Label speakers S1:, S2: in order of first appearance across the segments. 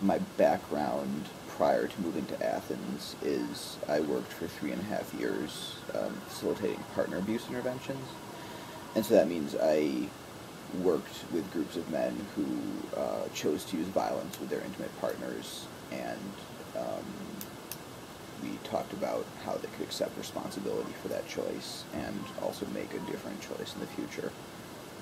S1: my background prior to moving to Athens is I worked for 3.5 years facilitating partner abuse interventions. And so that means I worked with groups of men who chose to use violence with their intimate partners, and we talked about how they could accept responsibility for that choice and also make a different choice in the future.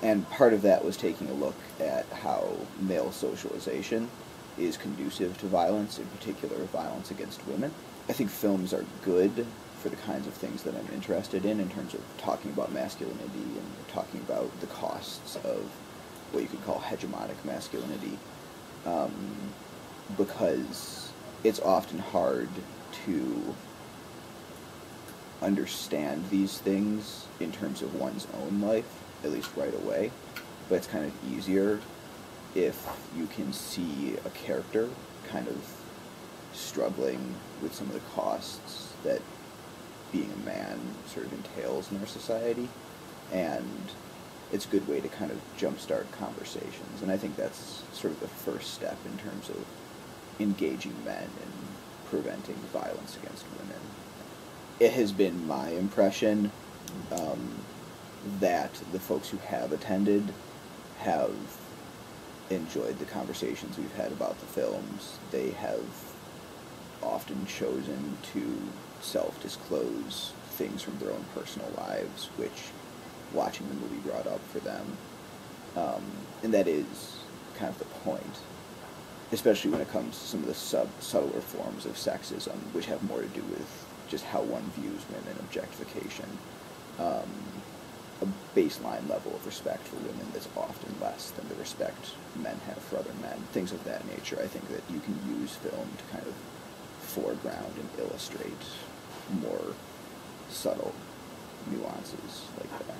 S1: And part of that was taking a look at how male socialization is conducive to violence, in particular violence against women. I think films are good for the kinds of things that I'm interested in terms of talking about masculinity and talking about the costs of what you could call hegemonic masculinity, because it's often hard to understand these things in terms of one's own life, at least right away, but it's kind of easier if you can see a character kind of struggling with some of the costs that being a man sort of entails in our society, and it's a good way to kind of jumpstart conversations, and I think that's sort of the first step in terms of engaging men in preventing violence against women. It has been my impression that the folks who have attended have enjoyed the conversations we've had about the films. They have often chosen to self-disclose things from their own personal lives, which watching the movie brought up for them. And that is kind of the point, especially when it comes to some of the subtler forms of sexism, which have more to do with just how one views women, objectification, a baseline level of respect for women that's often less than the respect men have for other men, things of that nature. I think that you can use film to kind of foreground and illustrate more subtle nuances like that.